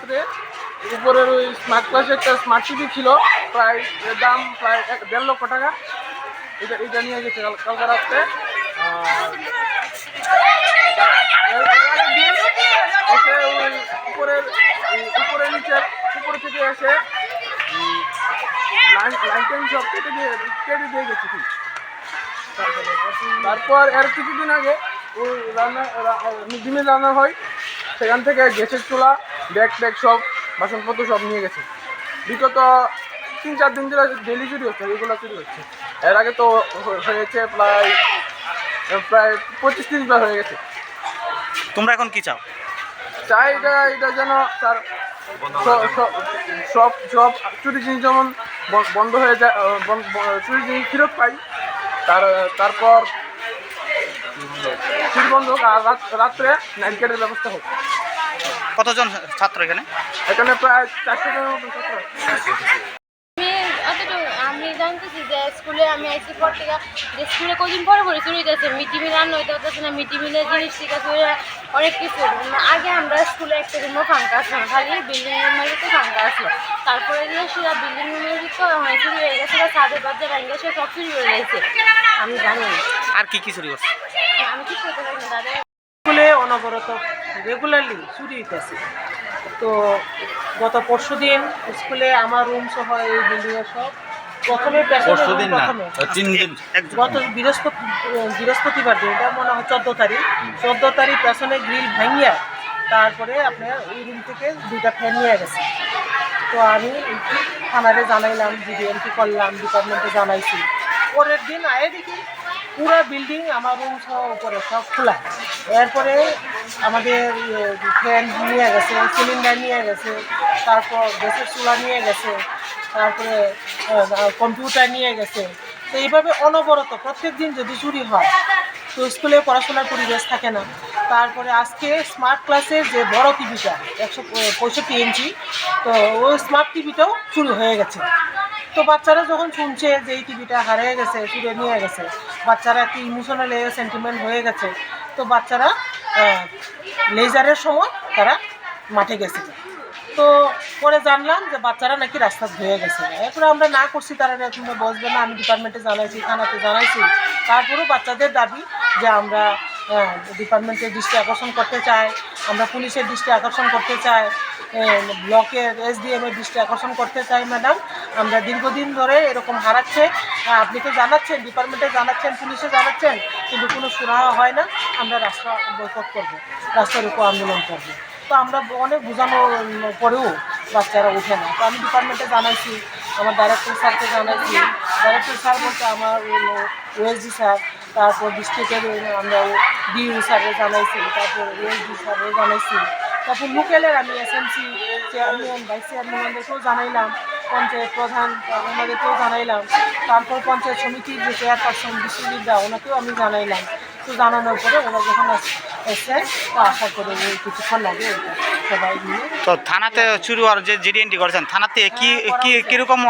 রাত্রে উপরের ওই স্মার্ট ক্লাসে একটা স্মার্ট টিভি ছিল, প্রায় এর দাম প্রায় 1.5 লক্ষ টাকা। এটা নিয়ে গেছে কালকে রাত্রে। এসে ওই উপরের নিচের উপর থেকে এসে লাইন সব কেটে দিয়ে গেছে ঠিক। তারপর এর কিছুদিন আগে ওই ডিমের রান্না হয়, সেখান থেকে গ্যাসের চুলা, ব্যাগ সব বাসনপত্র সব নিয়ে গেছে। বিগত 3-4 দিন ধরে ডেলি চুরি হচ্ছে, এগুলো চুরি হচ্ছে। এর আগে তো হয়েছে প্রায় 25-30 বার হয়ে গেছে। তোমরা এখন কি চাও? চাই এটা যেন তার সব চুরি জিনিস যেমন বন্ধ হয়ে যায়, চুরি জিনিস ফেরত পাই। তারপর চুরি বন্ধ হোক, আর রাত্রে নাইট গার্ডের ব্যবস্থা হোক। কতজন ছাত্র এখানে? এখানে প্রায় 400 জনের মতন ছাত্র। আমি জানতেছি যে স্কুলে আমি আইসি পর থেকে যে স্কুলে কদিন পরে চুরি হইতেছে, মিড ডে মিল রান্না হইতে হতেছে না, মিড ডে মিলের জিনিস ঠিক আছে অনেক কিছু। আগে আমরা স্কুলে একটা রুমও ফাঁকা আসলো না, খালি বিল্ডিং রুমের ভিতরে ফাঁকা আসলো। তারপরে যে সেটা বিল্ডিং রুমের ভিতরে চুরি হয়ে গেছে, ছাদের বাচ্চা ভেঙে সে সব চুরি হয়ে গেছে। আমি জানি আর কি চুরি করছে? আমি ঠিক করতে পারি না দাদা। স্কুলে অনবরত রেগুলারলি চুরি হইতেছে। তো গত পরশুদিন স্কুলে আমার রুম সহ এই বিল্ডিংয়ের সব প্রথমে গত বৃহস্পতিবার দিন, এটা মনে হয় 14 তারিখ পেছনে গ্রিল ভাঙিয়া তারপরে আপনার ওই রুম থেকে 2টা ফ্যান নিয়ে গেছে। তো আমি থানারে জানাইলাম, জিডিএমটি করলাম, ডিপার্টমেন্টে জানাইছি। পরের দিন আয়ে দেখি পুরো বিল্ডিং আমার রুম সহ উপরে সব খোলা। এরপরে আমাদের ফ্যান নিয়ে গেছে, সিলিন্ডার নিয়ে গেছে, তারপর গ্যাসের চুলা নিয়ে গেছে, তারপরে কম্পিউটার নিয়ে গেছে। তো এইভাবে অনবরত প্রত্যেক দিন যদি চুরি হয় তো স্কুলে পড়াশোনার পরিবেশ থাকে না। তারপরে আজকে স্মার্ট ক্লাসের যে বড় টিভিটা 165 ইঞ্চি, তো ওই স্মার্ট টিভিটাও চুরি হয়ে গেছে। তো বাচ্চারা যখন শুনছে যে এই টিভিটা হারিয়ে গেছে, চুরি নিয়ে গেছে, বাচ্চারা একটু ইমোশনাল সেন্টিমেন্ট হয়ে গেছে। তো বাচ্চারা লেজারের সময় তারা মাঠে গেছে। তো পরে জানলাম যে বাচ্চারা নাকি রাস্তা ধুয়ে গেছে। এরপরে আমরা না করছি, তারা এখন বসবে না, আমি ডিপার্টমেন্টে জানাইছি, থানাতে জানাইছি। তারপরেও বাচ্চাদের দাবি যে আমরা ডিপার্টমেন্টের দৃষ্টি আকর্ষণ করতে চাই, আমরা পুলিশের দৃষ্টি আকর্ষণ করতে চাই, ব্লকের এসডিএমের দৃষ্টি আকর্ষণ করতে চাই। ম্যাডাম, আমরা দীর্ঘদিন ধরে এরকম হারাচ্ছে, আপনি তো জানাচ্ছেন, ডিপার্টমেন্টে জানাচ্ছেন, পুলিশে জানাচ্ছেন, কিন্তু কোনো সুরাহা হয় না। আমরা রাস্তা বয়কট করবো, রাস্তার উপর আন্দোলন করবো। তো আমরা অনেক বোঝানোর পরেও বাচ্চারা ওঠে না। তো আমি ডিপার্টমেন্টে জানাইছি, আমার ডাইরেক্টর স্যারকে জানাইছি। ডাইরেক্টর স্যার বলতে আমার ওএসডি স্যার, তারপর ডিস্ট্রিক্টের আমরা ডিইউ স্যারকে জানাইছি, তারপর ওএসডি স্যারকে জানাইছি, তারপর লোকালের আমি এসএমসি চেয়ারম্যান, ভাইস চেয়ারম্যানদেরকেও জানাইলাম, পঞ্চায়েত প্রধান ওনাদেরকেও জানাইলাম, তারপর পঞ্চায়েত সমিতির যে চেয়ারপারসন বিশ্ববিদ্যা ওনাকেও আমি জানাইলাম। তো জানানোর পরে ওরা যখন এসে তো আশা করে কিছুক্ষণ লাগে সবাই মিলে। তো থানাতে চুরি হওয়ার যে জিডিএনটি করেছেন, থানাতে কীরকম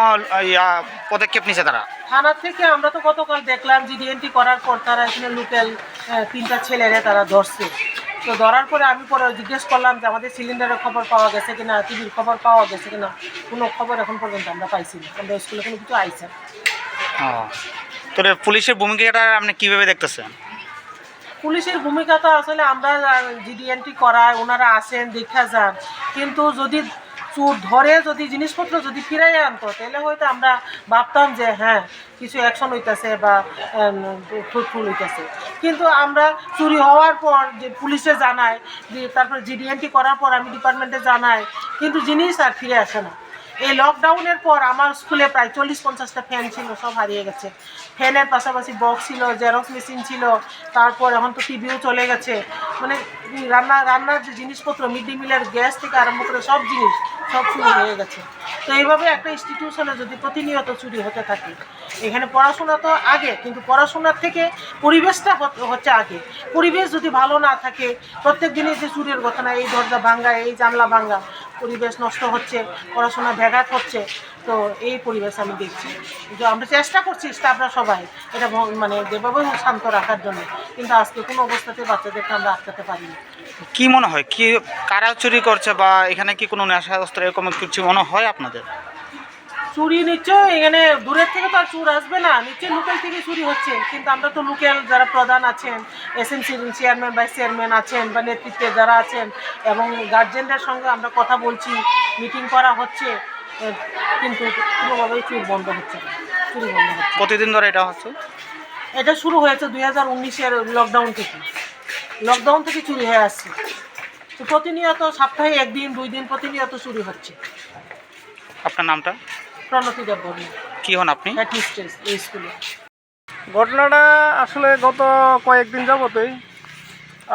পদক্ষেপ নিছে তারা? থানা থেকে আমরা তো গতকাল দেখলাম জিডিএনটি করার পর তারা এখানে লোকাল 3টা ছেলেরে তারা ধরছে। তো ধরার পরে আমি পরে জিজ্ঞেস করলাম যে আমাদের সিলিন্ডারের খবর পাওয়া গেছে কিনা, টিভির খবর পাওয়া গেছে কিনা। কোনো খবর এখন পর্যন্ত আমরা পাইছি না, আমরা স্কুলে কোনো কিছু আইছে। তো পুলিশের ভূমিকাটা আপনি কীভাবে দেখতেছেন? পুলিশের ভূমিকা তো আসলে আমরা জিডিএনটি করায়, ওনারা আসেন, দেখা যান, কিন্তু যদি চোর ধরে যদি জিনিসপত্র যদি ফিরাই আনতো তাহলে হয়তো আমরা ভাবতাম যে হ্যাঁ কিছু অ্যাকশন হইতেছে বা ফ্রুটফুল হইতেছে। কিন্তু আমরা চুরি হওয়ার পর যে পুলিশে জানাই, তারপরে জিডিএনটি করার পর আমি ডিপার্টমেন্টে জানাই, কিন্তু জিনিস আর ফিরে আসে না। এই লকডাউনের পর আমার স্কুলে প্রায় 40-50টা ফ্যান ছিল, সব হারিয়ে গেছে। ফ্যানের পাশাপাশি বক্স ছিল, জেরক্স মেশিন ছিল, তারপর এখন তো টিভিও চলে গেছে। মানে রান্নার যে জিনিসপত্র, মিড ডে মিলের গ্যাস থেকে আরম্ভ করে সব জিনিস সব চুরি হয়ে গেছে। তো এইভাবে একটা ইনস্টিটিউশনে যদি প্রতিনিয়ত চুরি হতে থাকে, এখানে পড়াশোনা তো আগে, কিন্তু পড়াশোনার থেকে পরিবেশটা হচ্ছে আগে। পরিবেশ যদি ভালো না থাকে, প্রত্যেক দিনই যে চুরির ঘটনা, এই দরজা ভাঙ্গা, এই জানলা ভাঙ্গা, পরিবেশ নষ্ট হচ্ছে, পড়াশোনা ব্যাঘাত হচ্ছে। তো এই পরিবেশ আমি দেখছি, যে আমরা চেষ্টা করছি স্টাফরা সবাই এটা মানে যেভাবে হোক শান্ত রাখার জন্য, কিন্তু আজকে কোনো অবস্থাতে বাচ্চাদেরকে আমরা আটকাতে পারিনি। কি মনে হয় কি কারা চুরি করছে বা এখানে কি কোনো নেশা অস্ত্র এরকম কিছু মনে হয় আপনাদের? চুরি নিশ্চয় এখানে দূরের থেকে তো আর চুর আসবে না, নিশ্চয়ই লোকাল থেকে চুরি হচ্ছে, কিন্তু আমরা তো লোকাল যারা প্রধান আছেন, এসএমসি চেয়ারম্যান ভাইস চেয়ারম্যান আছেন বা নেতৃত্বে যারা আছেন এবং গার্জেনদের সঙ্গে আমরা কথা বলছি, মিটিং করা হচ্ছে, কিন্তু কোনোভাবেই চুরি বন্ধ হচ্ছে না, চুরি বন্ধ হচ্ছে না। প্রতিদিন ধরে এটা হচ্ছে? এটা শুরু হয়েছে 2019-এর লকডাউন থেকে চুরি হয়ে আসছে। তো প্রতিনিয়ত সপ্তাহে 1 দিন 2 দিন প্রতিনিয়ত চুরি হচ্ছে। আপনার নামটা? প্রণতি দেববর্মা, কি হন আপনি? হেডমিস্ট্রেস এই স্কুলে। ঘটনাটা আসলে গত কয়েকদিন যাবতই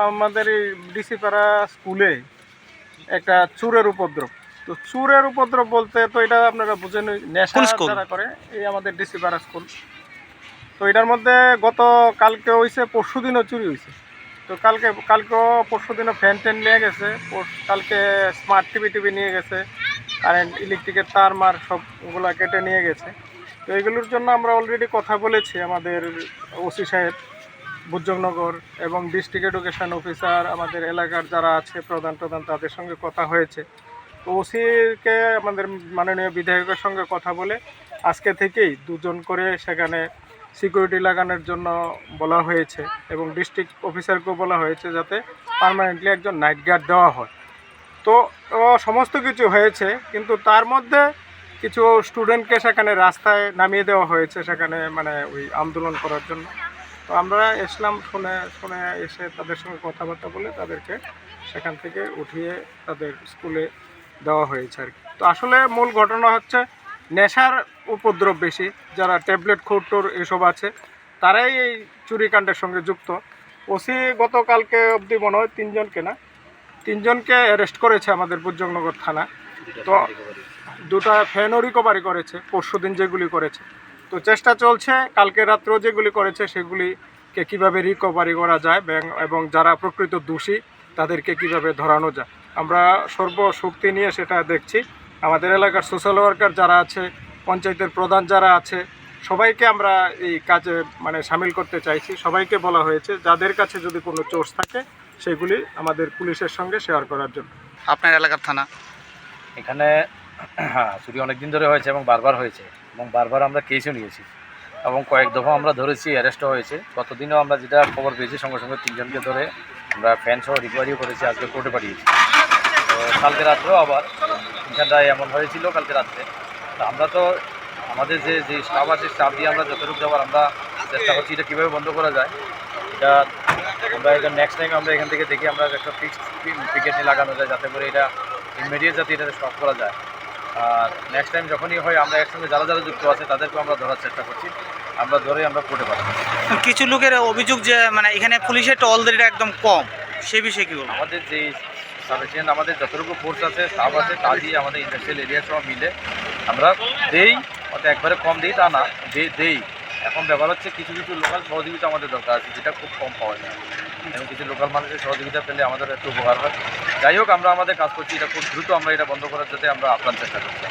আমাদের এই ডিসিপাড়া স্কুলে একটা চোরের উপদ্রব। তো চোরের উপদ্রব বলতে তো এটা আপনারা বুঝেন, নেশা কোন স্কুল? যারা করে, এই আমাদের ডিসিপাড়া স্কুল। তো এটার মধ্যে গত কালকে হয়েছে, পরশু দিনও চুরি হয়েছে। তো কালকেও পরশু দিনও ফ্যান ট্যান নিয়ে গেছে, কালকে স্মার্ট টিভি নিয়ে গেছে, কারেন্ট ইলেকট্রিকের তার মার সবগুলা কেটে নিয়ে গেছে। তো এগুলোর জন্য আমরা অলরেডি কথা বলেছি আমাদের ওসি সাহেব বুজ্জনগর এবং ডিস্ট্রিক্ট এডুকেশন অফিসার, আমাদের এলাকার যারা আছে প্রধান তাদের সঙ্গে কথা হয়েছে। তো ওসিকে আমাদের মাননীয় বিধায়কের সঙ্গে কথা বলে আজকে থেকেই 2 জন করে সেখানে সিকিউরিটি লাগানোর জন্য বলা হয়েছে এবং ডিস্ট্রিক্ট অফিসারকেও বলা হয়েছে যাতে পার্মানেন্টলি একজন নাইট গার্ড দেওয়া হয়। তো সমস্ত কিছু হয়েছে, কিন্তু তার মধ্যে কিছু স্টুডেন্টকে সেখানে রাস্তায় নামিয়ে দেওয়া হয়েছে সেখানে মানে ওই আন্দোলন করার জন্য। তো আমরা এসলাম, শুনে এসে তাদের সঙ্গে কথাবার্তা বলে তাদেরকে সেখান থেকে উঠিয়ে তাদের স্কুলে দেওয়া হয়েছে আর কি। তো আসলে মূল ঘটনা হচ্ছে নেশার উপদ্রব বেশি, যারা ট্যাবলেট খোর এসব আছে তারাই এই চুরিকাণ্ডের সঙ্গে যুক্ত। ওসি গতকালকে অবধি মনে হয় 3জনকে অ্যারেস্ট করেছে আমাদের বুজ্জনগর থানা। তো 2টা ফ্যানও রিকভারি করেছে পরশু দিন যেগুলি করেছে। তো চেষ্টা চলছে কালকে রাত্রেও যেগুলি করেছে সেগুলিকে কিভাবে রিকভারি করা যায় এবং যারা প্রকৃত দোষী তাদেরকে কিভাবে ধরানো যায়, আমরা সর্বশক্তি নিয়ে সেটা দেখছি। আমাদের এলাকার সোশ্যাল ওয়ার্কার যারা আছে, পঞ্চায়েতের প্রধান যারা আছে, সবাইকে আমরা এই কাজে মানে সামিল করতে চাইছি। সবাইকে বলা হয়েছে যাদের কাছে যদি কোনো সোর্স থাকে সেগুলি আমাদের পুলিশের সঙ্গে শেয়ার করার জন্য। আপনার এলাকার থানা? এখানে হ্যাঁ চুরি অনেক দিন ধরে হয়েছে এবং বারবার হয়েছে এবং বারবার আমরা কেসও নিয়েছি এবং কয়েক দফা আমরা ধরেছি, অ্যারেস্টও হয়েছে। গতদিনও আমরা যেটা খবর পেয়েছি সঙ্গে সঙ্গে 3জনকে ধরে আমরা ফ্যান সহ রিকভারিও করেছি, আজকে কোর্টে পাঠিয়েছি। তো কালকে রাত্রেও আবার এখানটায় এমন হয়েছিল কালকে রাত্রে। তো আমরা তো আমাদের যে স্টাফ আছে, স্টাফ দিয়ে আমরা যতটুকু যাওয়ার আমরা চেষ্টা করছি এটা কীভাবে বন্ধ করা যায়। এটা আমরা এখানে নেক্সট টাইম আমরা এখান থেকে দেখি আমরা একটা ফিক্সড পিকেট লাগানো যায় যাতে করে এটা ইমিডিয়েট যাতে এটা স্টপ করা যায়। আর নেক্সট টাইম যখনই হয় আমরা একসঙ্গে যারা যুক্ত আছে তাদেরকেও আমরা ধরার চেষ্টা করছি, আমরা ধরে আমরা কোর্টে পাঠাবো। কিছু লোকের অভিযোগ যে মানে এখানে পুলিশের টহলদারিটা একদম কম, সেই বিষয়ে কি বলবো? আমাদের যে সাফিসিয়েন্ট আমাদের যতটুকু ফোর্স আছে, স্টাফ আছে, তা দিয়ে আমাদের ইন্ডাস্ট্রিয়াল এরিয়া সব মিলে আমরা দেই, অত একবারে কম দিই তা না, দেই। এখন ব্যাপার হচ্ছে কিছু লোকাল সহযোগিতা আমাদের দরকার আছে, যেটা খুব কম পাওয়া যায় এবং কিছু লোকাল মানুষের সহযোগিতা পেলে আমাদের একটু উপকার হয়। যাই হোক, আমরা আমাদের কাজ করছি, এটা খুব দ্রুত আমরা এটা বন্ধ করার যাতে আমরা আপ্রাণ চেষ্টা করছি।